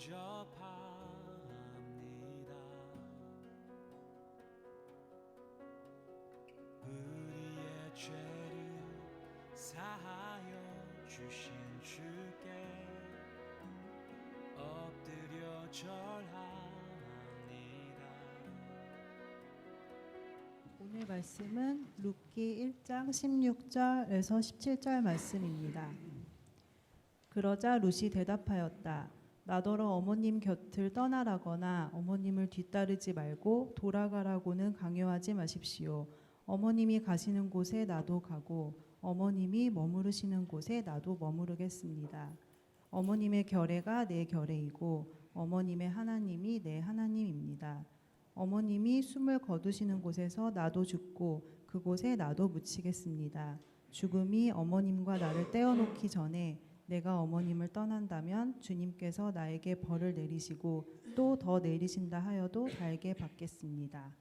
대접합니다. 우리의 죄를 사하여 주신 주께 엎드려 절합니다. 오늘 말씀은 룻기 1장 16절에서 17절 말씀입니다. 그러자 룻이 대답하였다. 나더러 어머님 곁을 떠나라거나 어머님을 뒤따르지 말고 돌아가라고는 강요하지 마십시오. 어머님이 가시는 곳에 나도 가고 어머님이 머무르시는 곳에 나도 머무르겠습니다. 어머님의 결례가 내 결례이고 어머님의 하나님이 내 하나님입니다. 어머님이 숨을 거두시는 곳에서 나도 죽고 그곳에 나도 묻히겠습니다. 죽음이 어머님과 나를 떼어놓기 전에 내가 어머님을 떠난다면 주님께서 나에게 벌을 내리시고 또 더 내리신다 하여도 달게 받겠습니다.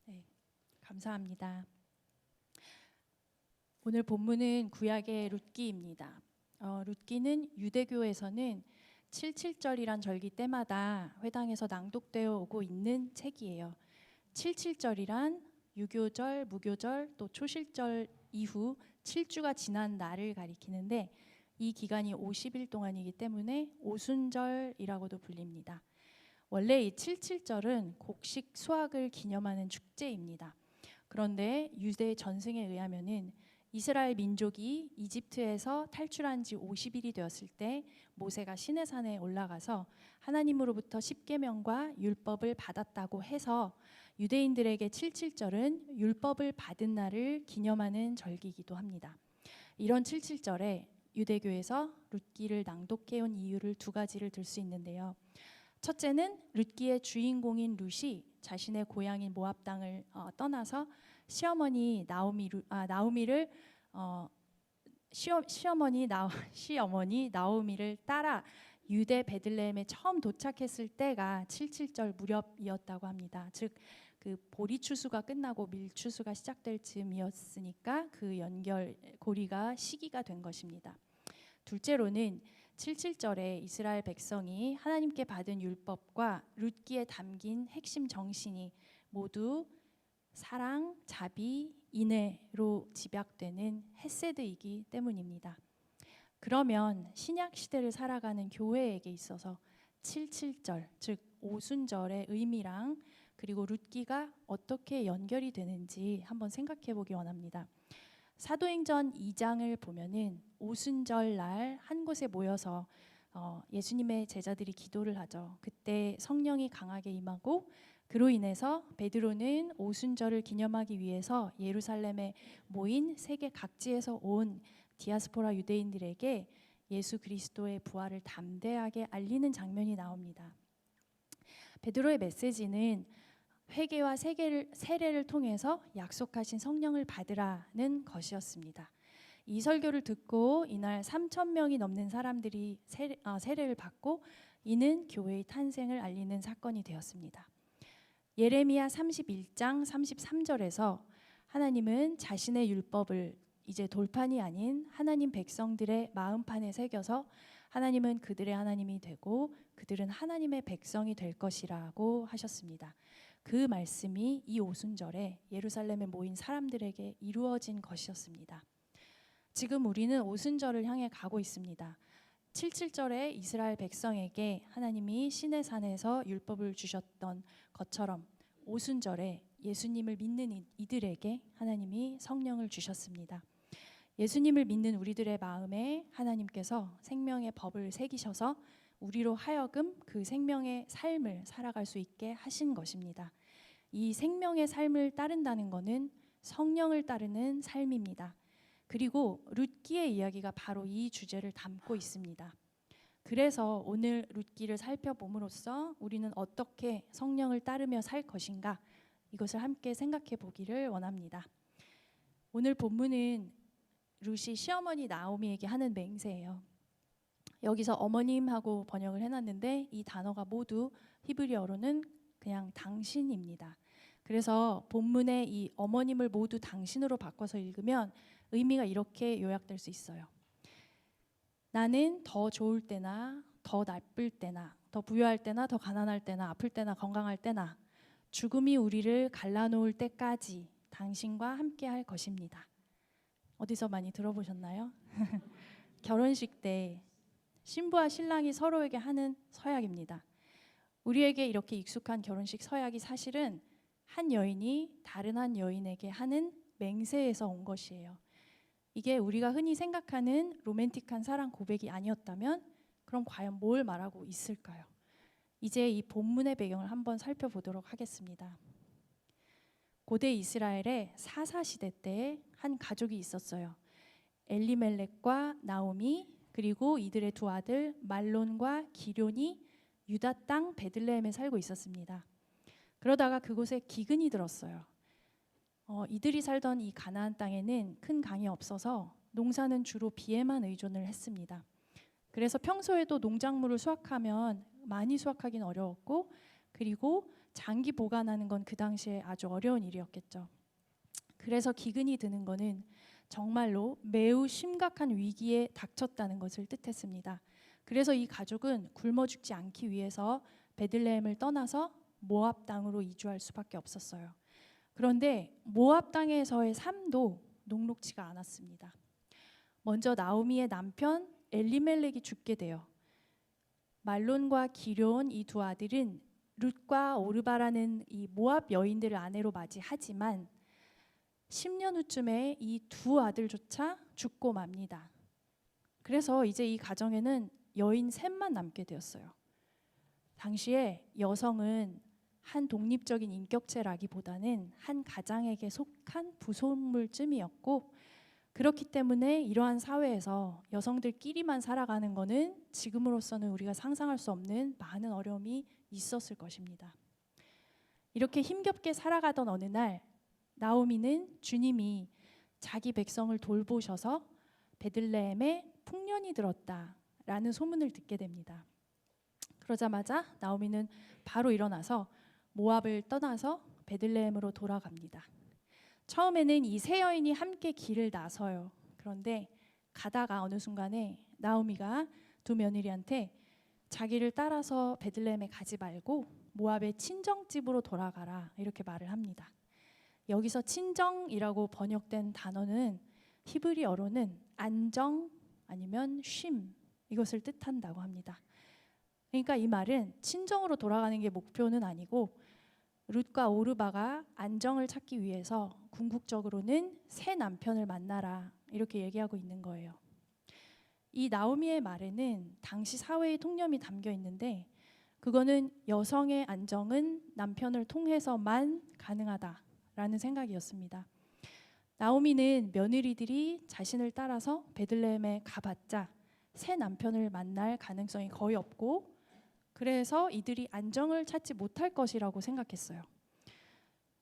네, 감사합니다. 오늘 본문은 구약의 룻기입니다. 룻기는 유대교에서는 77절이란 절기 때마다 회당에서 낭독되어 오고 있는 책이에요. 77절이란 유교절, 무교절, 또 초실절 이후 7주가 지난 날을 가리키는데 이 기간이 50일 동안이기 때문에 오순절이라고도 불립니다. 원래 이 77절은 곡식 수확을 기념하는 축제입니다. 그런데 유대 전승에 의하면은 이스라엘 민족이 이집트에서 탈출한 지 50일이 되었을 때 모세가 시내산에 올라가서 하나님으로부터 십계명과 율법을 받았다고 해서 유대인들에게 77절은 율법을 받은 날을 기념하는 절기이기도 합니다. 이런 77절에 유대교에서 룻기를 낭독해온 이유를 두 가지를 들 수 있는데요. 첫째는 룻기의 주인공인 룻이 자신의 고향인 모압 땅을 떠나서 시어머니 나오미를 따라 유대 베들레헴에 처음 도착했을 때가 77절 무렵이었다고 합니다. 즉 그 보리 추수가 끝나고 밀 추수가 시작될 즈음이었으니까 그 연결 고리가 시기가 된 것입니다. 둘째로는 77절에 이스라엘 백성이 하나님께 받은 율법과 룻기에 담긴 핵심 정신이 모두 사랑, 자비, 인애로 집약되는 헤세드이기 때문입니다. 그러면 신약 시대를 살아가는 교회에게 있어서 77절, 즉 오순절의 의미랑 그리고 룻기가 어떻게 연결이 되는지 한번 생각해 보기 원합니다. 사도행전 2장을 보면은 오순절 날 한 곳에 모여서 예수님의 제자들이 기도를 하죠. 그때 성령이 강하게 임하고 그로 인해서 베드로는 오순절을 기념하기 위해서 예루살렘에 모인 세계 각지에서 온 디아스포라 유대인들에게 예수 그리스도의 부활을 담대하게 알리는 장면이 나옵니다. 베드로의 메시지는 회개와 세례를 통해서 약속하신 성령을 받으라는 것이었습니다. 이 설교를 듣고 이날 3,000명이 넘는 사람들이 세례를 받고 이는 교회의 탄생을 알리는 사건이 되었습니다. 예레미야 31장 33절에서 하나님은 자신의 율법을 이제 돌판이 아닌 하나님 백성들의 마음판에 새겨서 하나님은 그들의 하나님이 되고 그들은 하나님의 백성이 될 것이라고 하셨습니다. 그 말씀이 이 오순절에 예루살렘에 모인 사람들에게 이루어진 것이었습니다. 지금 우리는 오순절을 향해 가고 있습니다. 77절에 이스라엘 백성에게 하나님이 시내산에서 율법을 주셨던 것처럼 오순절에 예수님을 믿는 이들에게 하나님이 성령을 주셨습니다. 예수님을 믿는 우리들의 마음에 하나님께서 생명의 법을 새기셔서 우리로 하여금 그 생명의 삶을 살아갈 수 있게 하신 것입니다. 이 생명의 삶을 따른다는 것은 성령을 따르는 삶입니다. 그리고 룻기의 이야기가 바로 이 주제를 담고 있습니다. 그래서 오늘 룻기를 살펴봄으로써 우리는 어떻게 성령을 따르며 살 것인가 이것을 함께 생각해 보기를 원합니다. 오늘 본문은 룻이 시어머니 나오미에게 하는 맹세예요. 여기서 어머님하고 번역을 해놨는데 이 단어가 모두 히브리어로는 그냥 당신입니다. 그래서 본문의 이 어머님을 모두 당신으로 바꿔서 읽으면 의미가 이렇게 요약될 수 있어요. 나는 더 좋을 때나 더 나쁠 때나 더 부유할 때나 더 가난할 때나 아플 때나 건강할 때나 죽음이 우리를 갈라놓을 때까지 당신과 함께 할 것입니다. 어디서 많이 들어보셨나요? 결혼식 때 신부와 신랑이 서로에게 하는 서약입니다. 우리에게 이렇게 익숙한 결혼식 서약이 사실은 한 여인이 다른 한 여인에게 하는 맹세에서 온 것이에요. 이게 우리가 흔히 생각하는 로맨틱한 사랑 고백이 아니었다면 그럼 과연 뭘 말하고 있을까요? 이제 이 본문의 배경을 한번 살펴보도록 하겠습니다. 고대 이스라엘의 사사 시대 때 한 가족이 있었어요. 엘리멜렉과 나오미 그리고 이들의 두 아들 말론과 기럯이 유다 땅 베들레헴에 살고 있었습니다. 그러다가 그곳에 기근이 들었어요. 이들이 살던 이 가나안 땅에는 큰 강이 없어서 농사는 주로 비에만 의존을 했습니다. 그래서 평소에도 농작물을 수확하면 많이 수확하기는 어려웠고 그리고 장기 보관하는 건 그 당시에 아주 어려운 일이었겠죠. 그래서 기근이 드는 거는 정말로 매우 심각한 위기에 닥쳤다는 것을 뜻했습니다. 그래서 이 가족은 굶어 죽지 않기 위해서 베들레헴을 떠나서 모압 땅으로 이주할 수밖에 없었어요. 그런데 모압 땅에서의 삶도 녹록지가 않았습니다. 먼저 나오미의 남편 엘리멜렉이 죽게 돼요. 말론과 기럯 이 두 아들은 룻과 오르바라는 이 모압 여인들을 아내로 맞이하지만 10년 후쯤에 이 두 아들조차 죽고 맙니다. 그래서 이제 이 가정에는 여인 셋만 남게 되었어요. 당시에 여성은 한 독립적인 인격체라기보다는 한 가장에게 속한 부속물쯤이었고 그렇기 때문에 이러한 사회에서 여성들끼리만 살아가는 것은 지금으로서는 우리가 상상할 수 없는 많은 어려움이 있었을 것입니다. 이렇게 힘겹게 살아가던 어느 날 나오미는 주님이 자기 백성을 돌보셔서 베들레헴에 풍년이 들었다라는 소문을 듣게 됩니다. 그러자마자 나오미는 바로 일어나서 모압을 떠나서 베들레헴으로 돌아갑니다. 처음에는 이 세 여인이 함께 길을 나서요. 그런데 가다가 어느 순간에 나오미가 두 며느리한테 자기를 따라서 베들레헴에 가지 말고 모압의 친정집으로 돌아가라 이렇게 말을 합니다. 여기서 친정이라고 번역된 단어는 히브리어로는 안정 아니면 쉼 이것을 뜻한다고 합니다. 그러니까 이 말은 친정으로 돌아가는 게 목표는 아니고 룻과 오르바가 안정을 찾기 위해서 궁극적으로는 새 남편을 만나라 이렇게 얘기하고 있는 거예요. 이 나오미의 말에는 당시 사회의 통념이 담겨 있는데 그거는 여성의 안정은 남편을 통해서만 가능하다라는 생각이었습니다. 나오미는 며느리들이 자신을 따라서 베들레헴에 가봤자 새 남편을 만날 가능성이 거의 없고 그래서 이들이 안정을 찾지 못할 것이라고 생각했어요.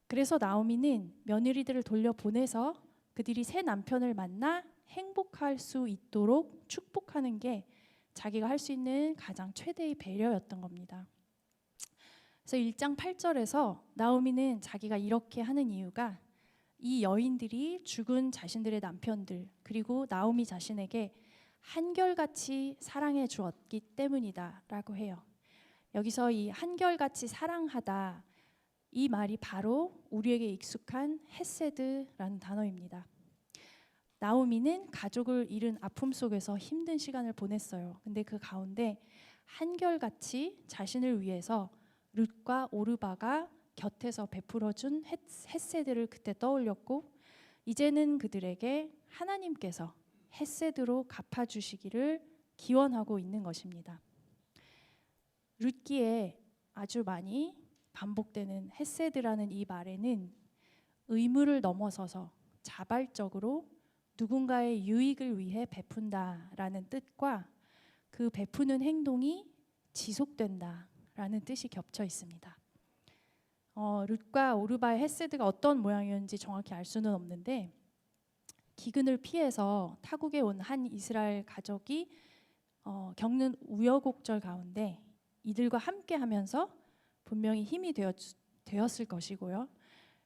그래서 나오미는 며느리들을 돌려보내서 그들이 새 남편을 만나 행복할 수 있도록 축복하는 게 자기가 할 수 있는 가장 최대의 배려였던 겁니다. 그래서 1장 8절에서 나오미는 자기가 이렇게 하는 이유가 이 여인들이 죽은 자신들의 남편들 그리고 나오미 자신에게 한결같이 사랑해 주었기 때문이다라고 해요. 여기서 이 한결같이 사랑하다 이 말이 바로 우리에게 익숙한 헤세드라는 단어입니다. 나오미는 가족을 잃은 아픔 속에서 힘든 시간을 보냈어요. 근데 그 가운데 한결같이 자신을 위해서 룻과 오르바가 곁에서 베풀어준 헤세드를 그때 떠올렸고 이제는 그들에게 하나님께서 헤세드로 갚아주시기를 기원하고 있는 것입니다. 룻기에 아주 많이 반복되는 헤세드라는 이 말에는 의무를 넘어서서 자발적으로 누군가의 유익을 위해 베푼다라는 뜻과 그 베푸는 행동이 지속된다라는 뜻이 겹쳐 있습니다. 룻과 오르바의 헤세드가 어떤 모양이었는지 정확히 알 수는 없는데 기근을 피해서 타국에 온 한 이스라엘 가족이 겪는 우여곡절 가운데 이들과 함께하면서 분명히 힘이 되었을 것이고요.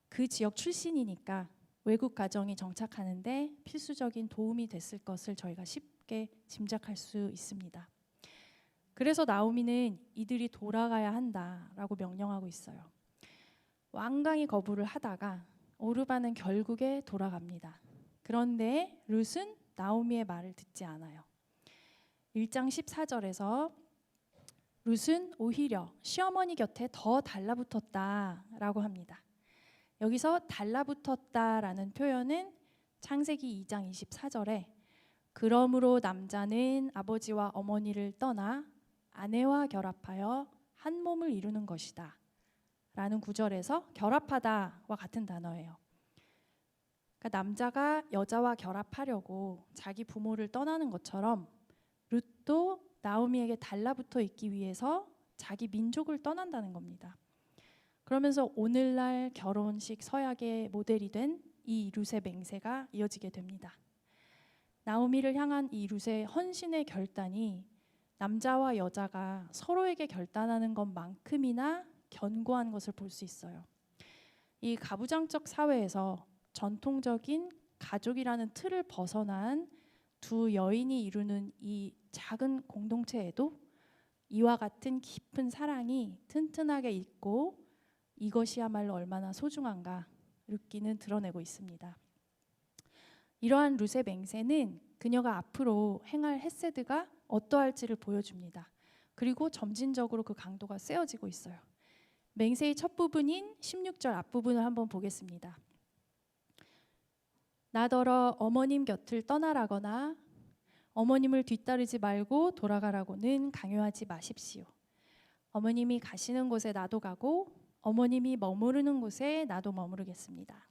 그 지역 출신이니까 외국 가정이 정착하는데 필수적인 도움이 됐을 것을 저희가 쉽게 짐작할 수 있습니다. 그래서 나오미는 이들이 돌아가야 한다라고 명령하고 있어요. 완강히 거부를 하다가 오르바는 결국에 돌아갑니다. 그런데 룻은 나오미의 말을 듣지 않아요. 1장 14절에서 룻은 오히려 시어머니 곁에 더 달라붙었다라고 합니다. 여기서 달라붙었다라는 표현은 창세기 2장 24절에 그러므로 남자는 아버지와 어머니를 떠나 아내와 결합하여 한 몸을 이루는 것이다 라는 구절에서 결합하다와 같은 단어예요. 그러니까 남자가 여자와 결합하려고 자기 부모를 떠나는 것처럼 룻도 나오미에게 달라붙어 있기 위해서 자기 민족을 떠난다는 겁니다. 그러면서 오늘날 결혼식 서약의 모델이 된 이 룻의 맹세가 이어지게 됩니다. 나오미를 향한 이 룻의 헌신의 결단이 남자와 여자가 서로에게 결단하는 것만큼이나 견고한 것을 볼 수 있어요. 이 가부장적 사회에서 전통적인 가족이라는 틀을 벗어난 두 여인이 이루는 이 작은 공동체에도 이와 같은 깊은 사랑이 튼튼하게 있고 이것이야말로 얼마나 소중한가 룻기는 드러내고 있습니다. 이러한 룻의 맹세는 그녀가 앞으로 행할 헤세드가 어떠할지를 보여줍니다. 그리고 점진적으로 그 강도가 세어지고 있어요. 맹세의 첫 부분인 16절 앞부분을 한번 보겠습니다. 나더러 어머님 곁을 떠나라거나 어머님을 뒤따르지 말고 돌아가라고는 강요하지 마십시오. 어머님이 가시는 곳에 나도 가고 어머님이 머무르는 곳에 나도 머무르겠습니다.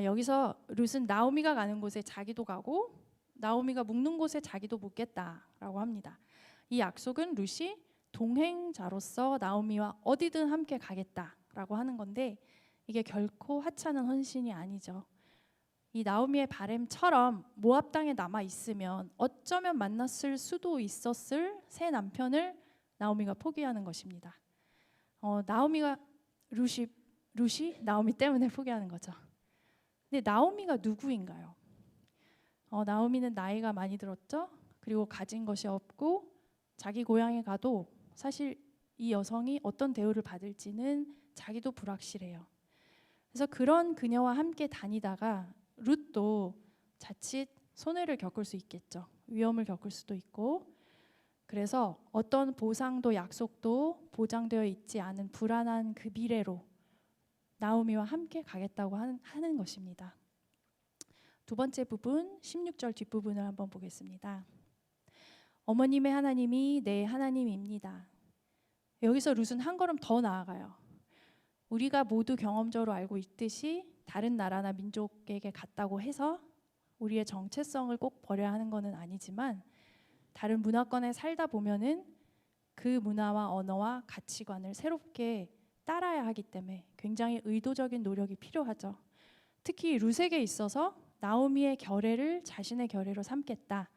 여기서 룻은 나오미가 가는 곳에 자기도 가고 나오미가 묵는 곳에 자기도 묵겠다라고 합니다. 이 약속은 룻이 동행자로서 나오미와 어디든 함께 가겠다라고 하는 건데 이게 결코 하찮은 헌신이 아니죠. 이 나오미의 바램처럼 모압 땅에 남아 있으면 어쩌면 만났을 수도 있었을 새 남편을 나오미가 포기하는 것입니다. 룻이 나오미 때문에 포기하는 거죠. 근데 나오미가 누구인가요? 나오미는 나이가 많이 들었죠. 그리고 가진 것이 없고 자기 고향에 가도 사실 이 여성이 어떤 대우를 받을지는 자기도 불확실해요. 그래서 그런 그녀와 함께 다니다가 룻도 자칫 손해를 겪을 수 있겠죠. 위험을 겪을 수도 있고 그래서 어떤 보상도 약속도 보장되어 있지 않은 불안한 그 미래로 나오미와 함께 가겠다고 하는 것입니다. 두 번째 부분 16절 뒷부분을 한번 보겠습니다. 어머님의 하나님이 내 하나님입니다. 여기서 룻은 한 걸음 더 나아가요. 우리가 모두 경험적으로 알고 있듯이 다른 나라나 민족에게 갔다고 해서 우리의 정체성을 꼭 버려야 하는 것은 아니지만 다른 문화권에 살다 보면은 그 문화와 언어와 가치관을 새롭게 따라야 하기 때문에 굉장히 의도적인 노력이 필요하죠. 특히 룻에게 있어서 나오미의 결례를 자신의 결례로 삼겠다.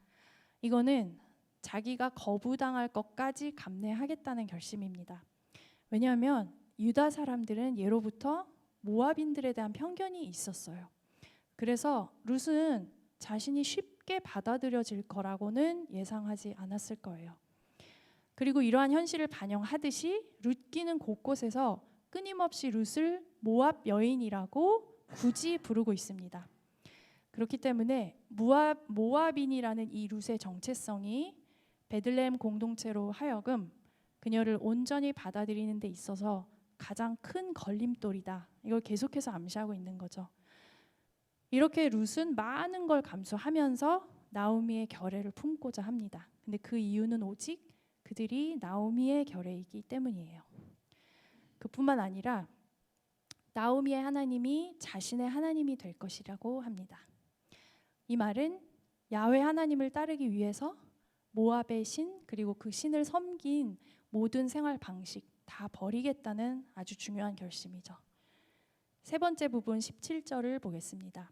이거는 자기가 거부당할 것까지 감내하겠다는 결심입니다. 왜냐하면 유다 사람들은 예로부터 모압인들에 대한 편견이 있었어요. 그래서 룻은 자신이 쉽게 받아들여질 거라고는 예상하지 않았을 거예요. 그리고 이러한 현실을 반영하듯이 룻기는 곳곳에서 끊임없이 룻을 모압 여인이라고 굳이 부르고 있습니다. 그렇기 때문에 모압인이라는 이 룻의 정체성이 베들레헴 공동체로 하여금 그녀를 온전히 받아들이는 데 있어서 가장 큰 걸림돌이다. 이걸 계속해서 암시하고 있는 거죠. 이렇게 룻은 많은 걸 감수하면서 나오미의 결례를 품고자 합니다. 근데 그 이유는 오직 그들이 나오미의 결례이기 때문이에요. 그뿐만 아니라 나오미의 하나님이 자신의 하나님이 될 것이라고 합니다. 이 말은 야훼 하나님을 따르기 위해서 모압의 신 그리고 그 신을 섬긴 모든 생활 방식 다 버리겠다는 아주 중요한 결심이죠. 세 번째 부분 17절을 보겠습니다.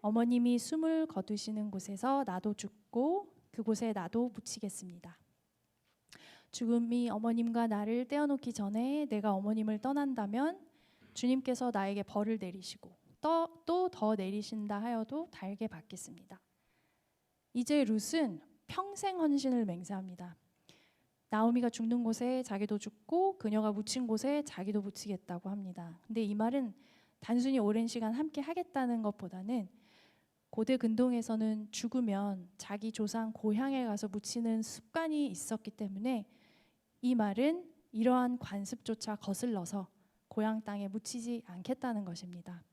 어머님이 숨을 거두시는 곳에서 나도 죽고 그곳에 나도 묻히겠습니다. 죽음이 어머님과 나를 떼어놓기 전에 내가 어머님을 떠난다면 주님께서 나에게 벌을 내리시고 또 더 내리신다 하여도 달게 받겠습니다. 이제 룻은 평생 헌신을 맹세합니다. 나오미가 죽는 곳에 자기도 죽고 그녀가 묻힌 곳에 자기도 묻히겠다고 합니다. 근데 이 말은 단순히 오랜 시간 함께 하겠다는 것보다는 고대 근동에서는 죽으면 자기 조상 고향에 가서 묻히는 습관이 있었기 때문에 이 말은 이러한 관습조차 거슬러서 고향 땅에 묻히지 않겠다는 것입니다.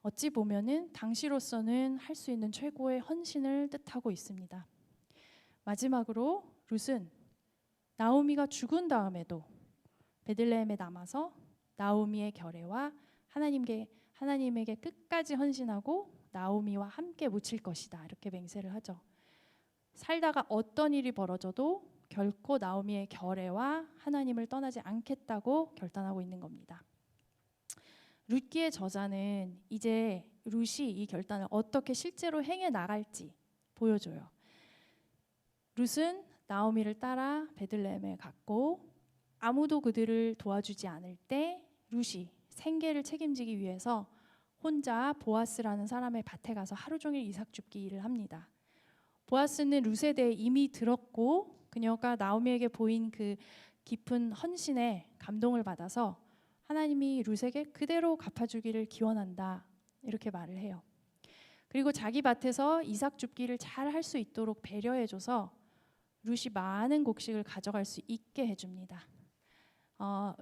어찌 보면은 당시로서는 할 수 있는 최고의 헌신을 뜻하고 있습니다. 마지막으로 룻은 나오미가 죽은 다음에도 베들레헴에 남아서 나오미의 결례와 하나님에게 끝까지 헌신하고 나오미와 함께 묻힐 것이다, 이렇게 맹세를 하죠. 살다가 어떤 일이 벌어져도 결코 나오미의 결례와 하나님을 떠나지 않겠다고 결단하고 있는 겁니다. 룻기의 저자는 이제 룻이 이 결단을 어떻게 실제로 행해 나갈지 보여줘요. 룻은 나오미를 따라 베들레헴에 갔고 아무도 그들을 도와주지 않을 때 룻이 생계를 책임지기 위해서 혼자 보아스라는 사람의 밭에 가서 하루 종일 이삭 줍기 일을 합니다. 보아스는 룻에 대해 이미 들었고 그녀가 나오미에게 보인 그 깊은 헌신에 감동을 받아서 하나님이 룻에게 그대로 갚아주기를 기원한다, 이렇게 말을 해요. 그리고 자기 밭에서 이삭 줍기를 잘 할 수 있도록 배려해줘서 룻이 많은 곡식을 가져갈 수 있게 해줍니다.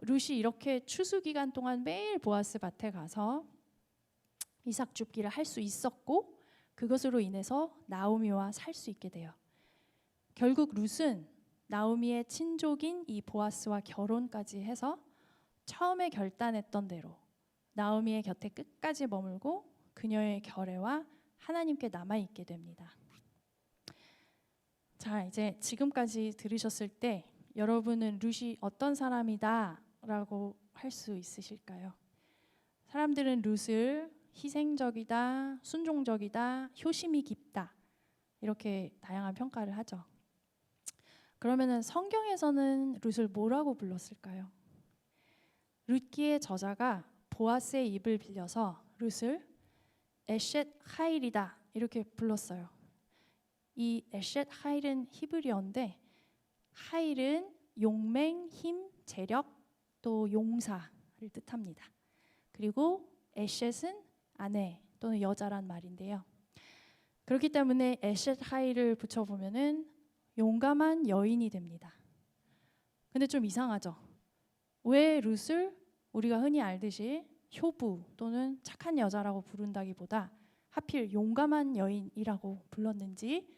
룻이 이렇게 추수 기간 동안 매일 보아스 밭에 가서 이삭 줍기를 할 수 있었고 그것으로 인해서 나오미와 살 수 있게 돼요. 결국 룻은 나오미의 친족인 이 보아스와 결혼까지 해서 처음에 결단했던 대로 나오미의 곁에 끝까지 머물고 그녀의 결례와 하나님께 남아있게 됩니다. 자, 이제 지금까지 들으셨을 때 여러분은 룻이 어떤 사람이다 라고 할 수 있으실까요? 사람들은 룻을 희생적이다, 순종적이다, 효심이 깊다, 이렇게 다양한 평가를 하죠. 그러면은 성경에서는 룻을 뭐라고 불렀을까요? 룻기의 저자가 보아스의 입을 빌려서 룻을 에셋 하일이다, 이렇게 불렀어요. 이 에셋 하일은 히브리어인데 하일은 용맹, 힘, 재력, 또 용사를 뜻합니다. 그리고 에셋은 아내 또는 여자란 말인데요. 그렇기 때문에 에셋 하일을 붙여보면은 용감한 여인이 됩니다. 근데 좀 이상하죠? 왜 룻을 우리가 흔히 알듯이 효부 또는 착한 여자라고 부른다기보다 하필 용감한 여인이라고 불렀는지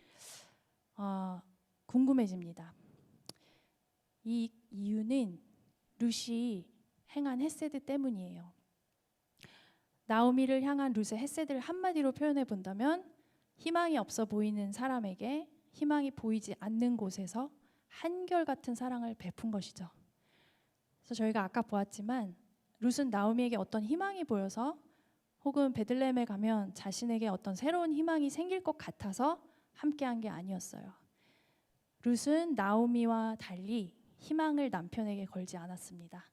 궁금해집니다. 이 이유는 룻이 행한 헤세드 때문이에요. 나오미를 향한 룻의 헤세드를 한마디로 표현해 본다면 희망이 없어 보이는 사람에게 희망이 보이지 않는 곳에서 한결같은 사랑을 베푼 것이죠. 그래서 저희가 아까 보았지만 룻은 나오미에게 어떤 희망이 보여서 혹은 베들레헴에 가면 자신에게 어떤 새로운 희망이 생길 것 같아서 함께한 게 아니었어요. 룻은 나오미와 달리 희망을 남편에게 걸지 않았습니다.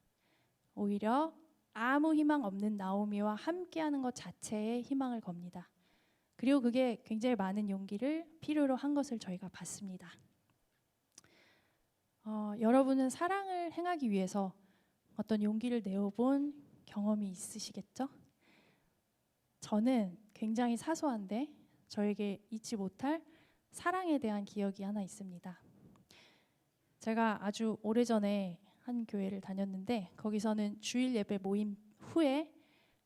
오히려 아무 희망 없는 나오미와 함께하는 것 자체에 희망을 겁니다. 그리고 그게 굉장히 많은 용기를 필요로 한 것을 저희가 봤습니다. 여러분은 사랑을 행하기 위해서 어떤 용기를 내어본 경험이 있으시겠죠? 저는 굉장히 사소한데 저에게 잊지 못할 사랑에 대한 기억이 하나 있습니다. 제가 아주 오래전에 한 교회를 다녔는데 거기서는 주일 예배 모임 후에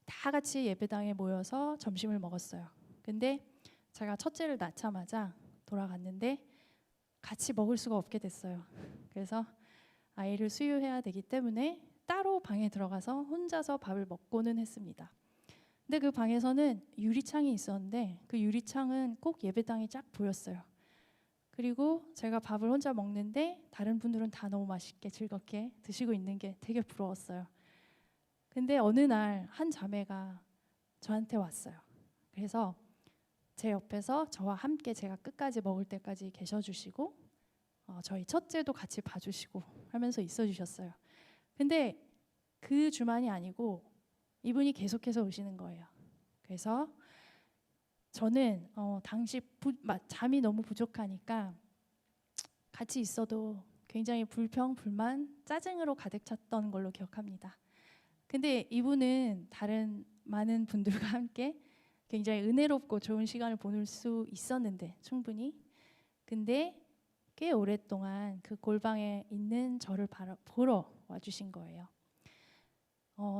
다 같이 예배당에 모여서 점심을 먹었어요. 근데 제가 첫째를 낳자마자 돌아갔는데 같이 먹을 수가 없게 됐어요. 그래서 아이를 수유해야 되기 때문에 따로 방에 들어가서 혼자서 밥을 먹고는 했습니다. 근데 그 방에서는 유리창이 있었는데 그 유리창은 꼭 예배당이 쫙 보였어요. 그리고 제가 밥을 혼자 먹는데 다른 분들은 다 너무 맛있게 즐겁게 드시고 있는 게 되게 부러웠어요. 근데 어느 날 한 자매가 저한테 왔어요. 그래서 제 옆에서 저와 함께 제가 끝까지 먹을 때까지 계셔주시고 저희 첫째도 같이 봐주시고 하면서 있어주셨어요. 근데 그 주만이 아니고 이분이 계속해서 오시는 거예요. 그래서 저는 당시 잠이 너무 부족하니까 같이 있어도 굉장히 불평, 불만, 짜증으로 가득 찼던 걸로 기억합니다. 근데 이분은 다른 많은 분들과 함께 굉장히 은혜롭고 좋은 시간을 보낼 수 있었는데 충분히. 근데 꽤 오랫동안 그 골방에 있는 저를 보러 와주신 거예요.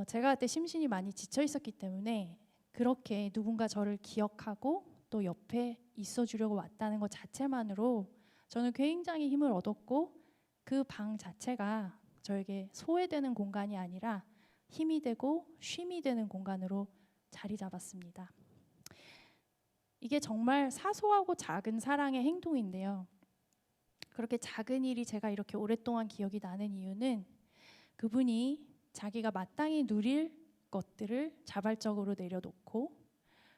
제가 그때 심신이 많이 지쳐 있었기 때문에 그렇게 누군가 저를 기억하고 또 옆에 있어주려고 왔다는 것 자체만으로 저는 굉장히 힘을 얻었고 그 방 자체가 저에게 소외되는 공간이 아니라 힘이 되고 쉼이 되는 공간으로 자리 잡았습니다. 이게 정말 사소하고 작은 사랑의 행동인데요. 그렇게 작은 일이 제가 이렇게 오랫동안 기억이 나는 이유는 그분이 자기가 마땅히 누릴 것들을 자발적으로 내려놓고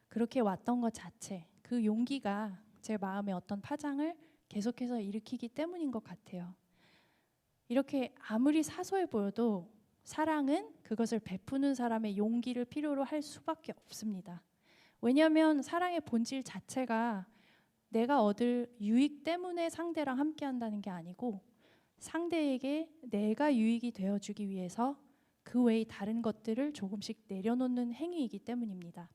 그렇게 왔던 것 자체, 그 용기가 제 마음에 어떤 파장을 계속해서 일으키기 때문인 것 같아요. 이렇게 아무리 사소해 보여도 사랑은 그것을 베푸는 사람의 용기를 필요로 할 수밖에 없습니다. 왜냐하면 사랑의 본질 자체가 내가 얻을 유익 때문에 상대랑 함께 한다는 게 아니고 상대에게 내가 유익이 되어주기 위해서 그 외의 다른 것들을 조금씩 내려놓는 행위이기 때문입니다.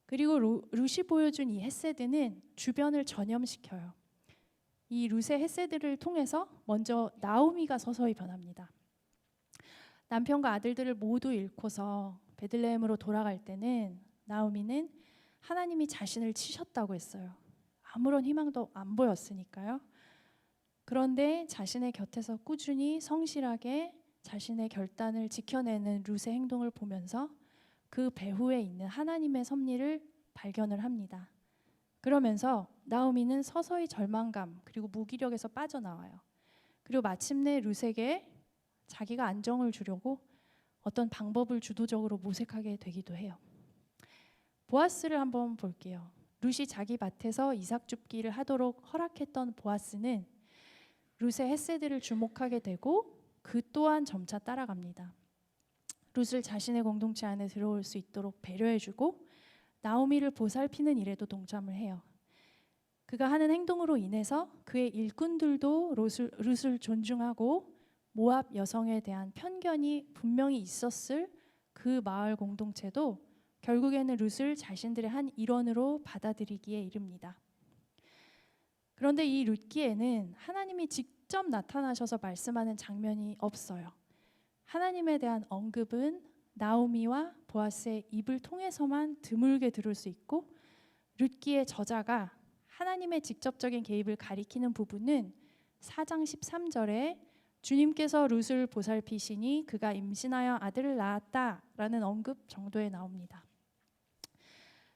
그리고 룻이 보여준 이 헤세드는 주변을 전염시켜요. 이 룻의 헤세드를 통해서 먼저 나오미가 서서히 변합니다. 남편과 아들들을 모두 잃고서 베들레헴으로 돌아갈 때는 나오미는 하나님이 자신을 치셨다고 했어요. 아무런 희망도 안 보였으니까요. 그런데 자신의 곁에서 꾸준히 성실하게 자신의 결단을 지켜내는 룻의 행동을 보면서 그 배후에 있는 하나님의 섭리를 발견을 합니다. 그러면서 나오미는 서서히 절망감 그리고 무기력에서 빠져나와요. 그리고 마침내 룻에게 자기가 안정을 주려고 어떤 방법을 주도적으로 모색하게 되기도 해요. 보아스를 한번 볼게요. 룻이 자기 밭에서 이삭 줍기를 하도록 허락했던 보아스는 룻의 헤세드를 주목하게 되고 그 또한 점차 따라갑니다. 룻을 자신의 공동체 안에 들어올 수 있도록 배려해주고 나오미를 보살피는 일에도 동참을 해요. 그가 하는 행동으로 인해서 그의 일꾼들도 룻을 존중하고 모압 여성에 대한 편견이 분명히 있었을 그 마을 공동체도 결국에는 룻을 자신들의 한 일원으로 받아들이기에 이릅니다. 그런데 이 룻기에는 하나님이 직접 나타나셔서 말씀하는 장면이 없어요. 하나님에 대한 언급은 나오미와 보아스의 입을 통해서만 드물게 들을 수 있고 룻기의 저자가 하나님의 직접적인 개입을 가리키는 부분은 4장 13절에 주님께서 룻을 보살피시니 그가 임신하여 아들을 낳았다라는 언급 정도에 나옵니다.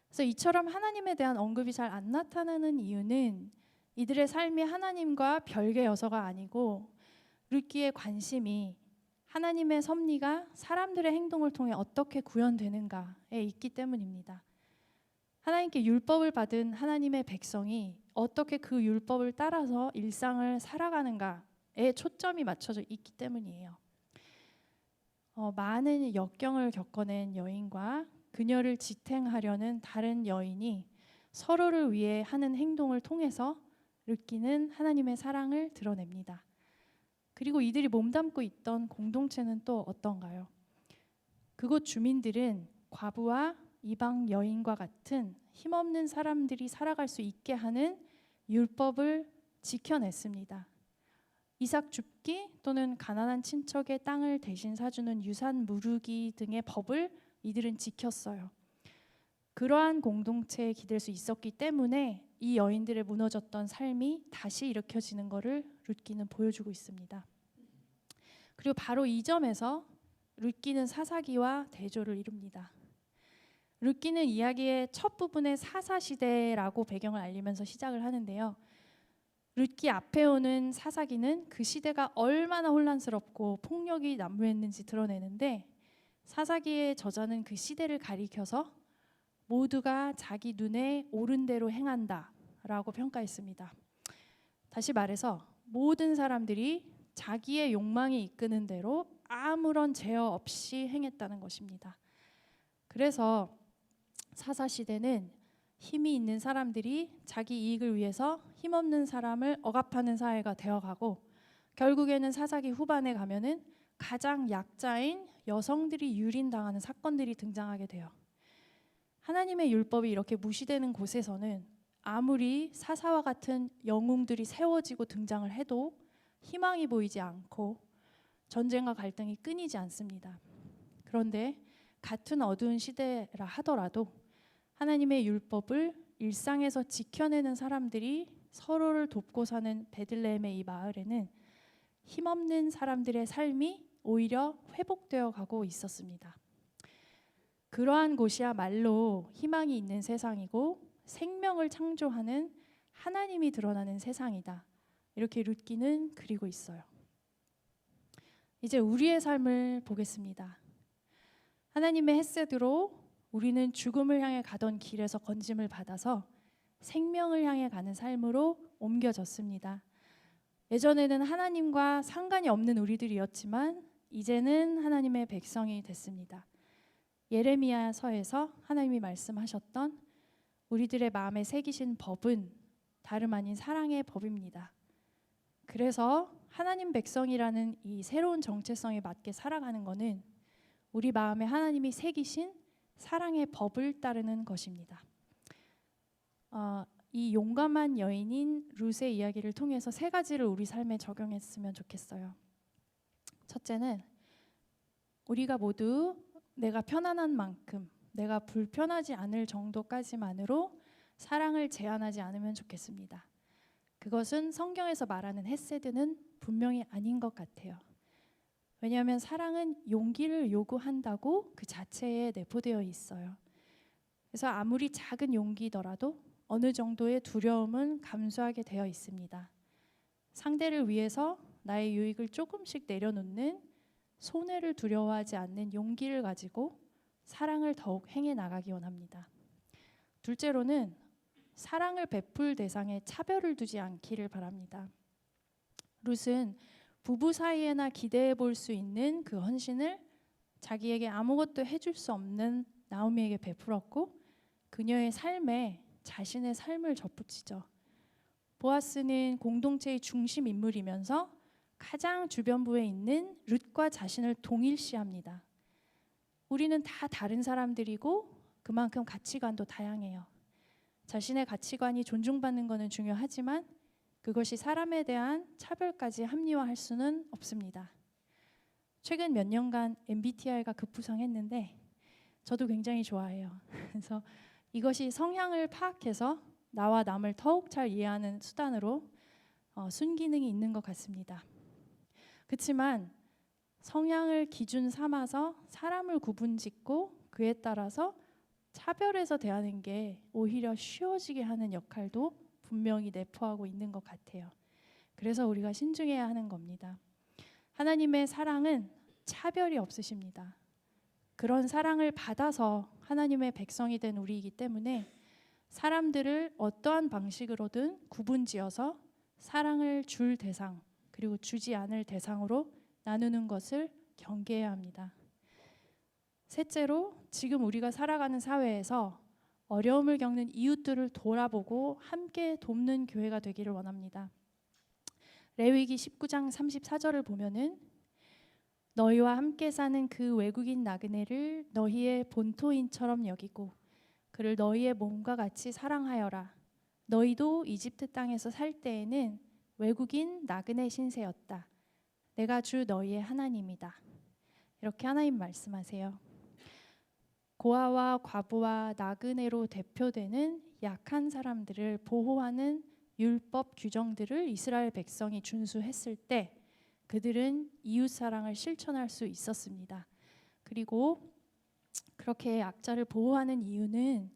그래서 이처럼 하나님에 대한 언급이 잘 안 나타나는 이유는 이들의 삶이 하나님과 별개여서가 아니고 룻기의 관심이 하나님의 섭리가 사람들의 행동을 통해 어떻게 구현되는가에 있기 때문입니다. 하나님께 율법을 받은 하나님의 백성이 어떻게 그 율법을 따라서 일상을 살아가는가에 초점이 맞춰져 있기 때문이에요. 많은 역경을 겪어낸 여인과 그녀를 지탱하려는 다른 여인이 서로를 위해 하는 행동을 통해서 룻기는 하나님의 사랑을 드러냅니다. 그리고 이들이 몸담고 있던 공동체는 또 어떤가요? 그곳 주민들은 과부와 이방 여인과 같은 힘없는 사람들이 살아갈 수 있게 하는 율법을 지켜냈습니다. 이삭 줍기 또는 가난한 친척의 땅을 대신 사주는 유산 무르기 등의 법을 이들은 지켰어요. 그러한 공동체에 기댈 수 있었기 때문에 이 여인들의 무너졌던 삶이 다시 일으켜지는 것을 룻기는 보여주고 있습니다. 그리고 바로 이 점에서 룻기는 사사기와 대조를 이룹니다. 룻기는 이야기의 첫 부분에 사사시대라고 배경을 알리면서 시작을 하는데요. 룻기 앞에 오는 사사기는 그 시대가 얼마나 혼란스럽고 폭력이 난무했는지 드러내는데 사사기의 저자는 그 시대를 가리켜서 모두가 자기 눈에 옳은 대로 행한다라고 평가했습니다. 다시 말해서 모든 사람들이 자기의 욕망이 이끄는 대로 아무런 제어 없이 행했다는 것입니다. 그래서 사사시대는 힘이 있는 사람들이 자기 이익을 위해서 힘없는 사람을 억압하는 사회가 되어가고, 결국에는 사사기 후반에 가면은 가장 약자인 여성들이 유린당하는 사건들이 등장하게 돼요. 하나님의 율법이 이렇게 무시되는 곳에서는 아무리 사사와 같은 영웅들이 세워지고 등장을 해도 희망이 보이지 않고 전쟁과 갈등이 끊이지 않습니다. 그런데 같은 어두운 시대라 하더라도 하나님의 율법을 일상에서 지켜내는 사람들이 서로를 돕고 사는 베들레헴의 이 마을에는 힘없는 사람들의 삶이 오히려 회복되어 가고 있었습니다. 그러한 곳이야말로 희망이 있는 세상이고 생명을 창조하는 하나님이 드러나는 세상이다. 이렇게 룻기는 그리고 있어요. 이제 우리의 삶을 보겠습니다. 하나님의 헤세드로 우리는 죽음을 향해 가던 길에서 건짐을 받아서 생명을 향해 가는 삶으로 옮겨졌습니다. 예전에는 하나님과 상관이 없는 우리들이었지만 이제는 하나님의 백성이 됐습니다. 예레미야서에서 하나님이 말씀하셨던 우리들의 마음에 새기신 법은 다름 아닌 사랑의 법입니다. 그래서 하나님 백성이라는 이 새로운 정체성에 맞게 살아가는 것은 우리 마음에 하나님이 새기신 사랑의 법을 따르는 것입니다. 이 용감한 여인인 룻의 이야기를 통해서 세 가지를 우리 삶에 적용했으면 좋겠어요. 첫째는 우리가 모두 내가 편안한 만큼, 내가 불편하지 않을 정도까지만으로 사랑을 제한하지 않으면 좋겠습니다. 그것은 성경에서 말하는 헤세드는 분명히 아닌 것 같아요. 왜냐하면 사랑은 용기를 요구한다고 그 자체에 내포되어 있어요. 그래서 아무리 작은 용기더라도 어느 정도의 두려움은 감수하게 되어 있습니다. 상대를 위해서 나의 유익을 조금씩 내려놓는, 손해를 두려워하지 않는 용기를 가지고 사랑을 더욱 행해 나가기 원합니다. 둘째로는 사랑을 베풀 대상에 차별을 두지 않기를 바랍니다. 룻은 부부 사이에나 기대해 볼 수 있는 그 헌신을 자기에게 아무것도 해줄 수 없는 나오미에게 베풀었고, 그녀의 삶에 자신의 삶을 접붙이죠. 보아스는 공동체의 중심 인물이면서 가장 주변부에 있는 룻과 자신을 동일시합니다. 우리는 다 다른 사람들이고 그만큼 가치관도 다양해요. 자신의 가치관이 존중받는 것은 중요하지만 그것이 사람에 대한 차별까지 합리화할 수는 없습니다. 최근 몇 년간 MBTI가 급부상했는데 저도 굉장히 좋아해요. 그래서 이것이 성향을 파악해서 나와 남을 더욱 잘 이해하는 수단으로 순기능이 있는 것 같습니다. 그렇지만 성향을 기준 삼아서 사람을 구분짓고 그에 따라서 차별해서 대하는 게 오히려 쉬워지게 하는 역할도 분명히 내포하고 있는 것 같아요. 그래서 우리가 신중해야 하는 겁니다. 하나님의 사랑은 차별이 없으십니다. 그런 사랑을 받아서 하나님의 백성이 된 우리이기 때문에 사람들을 어떠한 방식으로든 구분지어서 사랑을 줄 대상 그리고 주지 않을 대상으로 나누는 것을 경계해야 합니다. 셋째로, 지금 우리가 살아가는 사회에서 어려움을 겪는 이웃들을 돌아보고 함께 돕는 교회가 되기를 원합니다. 레위기 19장 34절을 보면은 너희와 함께 사는 그 외국인 나그네를 너희의 본토인처럼 여기고 그를 너희의 몸과 같이 사랑하여라. 너희도 이집트 땅에서 살 때에는 외국인 나그네 신세였다. 내가 주 너희의 하나님이다. 이렇게 하나님 말씀하세요. 고아와 과부와 나그네로 대표되는 약한 사람들을 보호하는 율법 규정들을 이스라엘 백성이 준수했을 때 그들은 이웃 사랑을 실천할 수 있었습니다. 그리고 그렇게 약자를 보호하는 이유는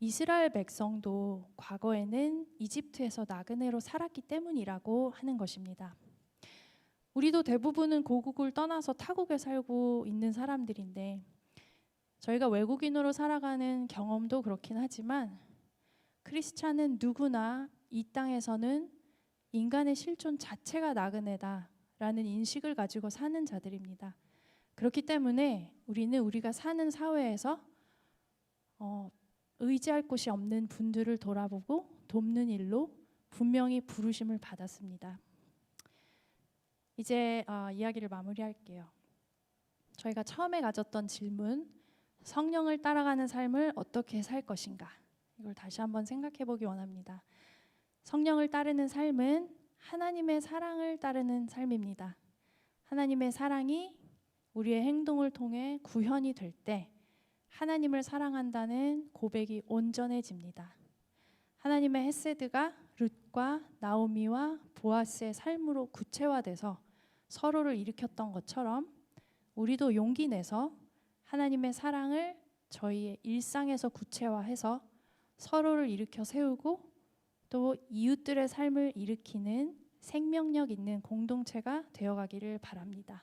이스라엘 백성도 과거에는 이집트에서 나그네로 살았기 때문이라고 하는 것입니다. 우리도 대부분은 고국을 떠나서 타국에 살고 있는 사람들인데 저희가 외국인으로 살아가는 경험도 그렇긴 하지만 크리스찬은 누구나 이 땅에서는 인간의 실존 자체가 나그네다라는 인식을 가지고 사는 자들입니다. 그렇기 때문에 우리는 우리가 사는 사회에서 의지할 곳이 없는 분들을 돌아보고 돕는 일로 분명히 부르심을 받았습니다. 이제 이야기를 마무리할게요. 저희가 처음에 가졌던 질문, 성령을 따라가는 삶을 어떻게 살 것인가, 이걸 다시 한번 생각해 보기 원합니다. 성령을 따르는 삶은 하나님의 사랑을 따르는 삶입니다. 하나님의 사랑이 우리의 행동을 통해 구현이 될 때 하나님을 사랑한다는 고백이 온전해집니다. 하나님의 헤세드가 룻과 나오미와 보아스의 삶으로 구체화돼서 서로를 일으켰던 것처럼 우리도 용기 내서 하나님의 사랑을 저희의 일상에서 구체화해서 서로를 일으켜 세우고 또 이웃들의 삶을 일으키는 생명력 있는 공동체가 되어가기를 바랍니다.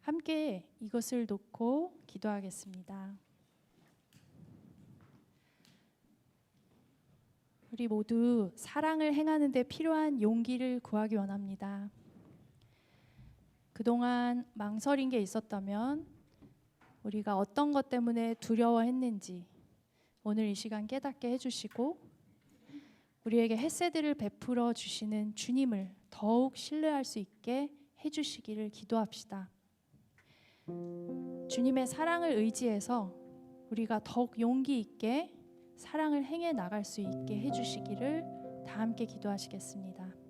함께 이것을 놓고 기도하겠습니다. 우리 모두 사랑을 행하는 데 필요한 용기를 구하기 원합니다. 그동안 망설인 게 있었다면 우리가 어떤 것 때문에 두려워했는지 오늘 이 시간 깨닫게 해주시고 우리에게 헤세드를 베풀어 주시는 주님을 더욱 신뢰할 수 있게 해주시기를 기도합시다. 주님의 사랑을 의지해서 우리가 더욱 용기 있게 사랑을 행해 나갈 수 있게 해주시기를 다 함께 기도하시겠습니다.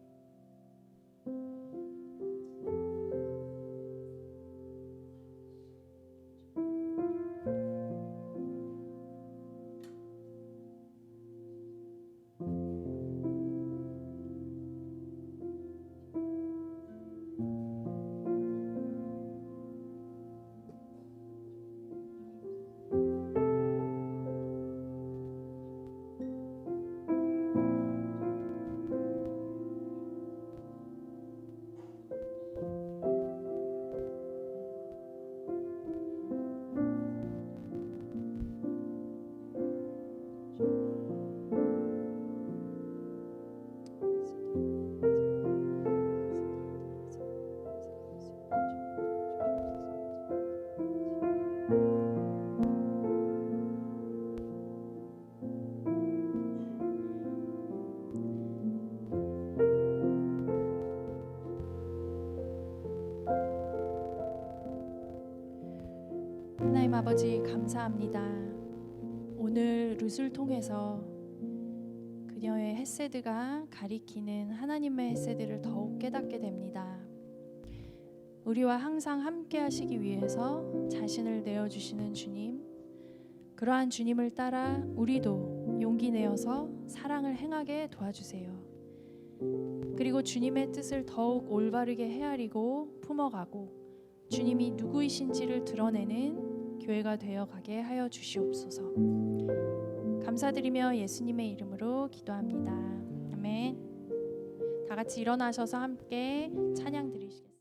하나님 아버지 감사합니다. 오늘 룻을 통해서 그녀의 헤세드가 가리키는 하나님의 헤세드를 더욱 깨닫게 됩니다. 우리와 항상 함께 하시기 위해서 자신을 내어주시는 주님, 그러한 주님을 따라 우리도 용기 내어서 사랑을 행하게 도와주세요. 그리고 주님의 뜻을 더욱 올바르게 헤아리고 품어가고 주님이 누구이신지를 드러내는 교회가 되어가게 하여 주시옵소서. 감사드리며 예수님의 이름으로 기도합니다. 아멘. 다 같이 일어나셔서 함께 찬양 드리시겠습니다.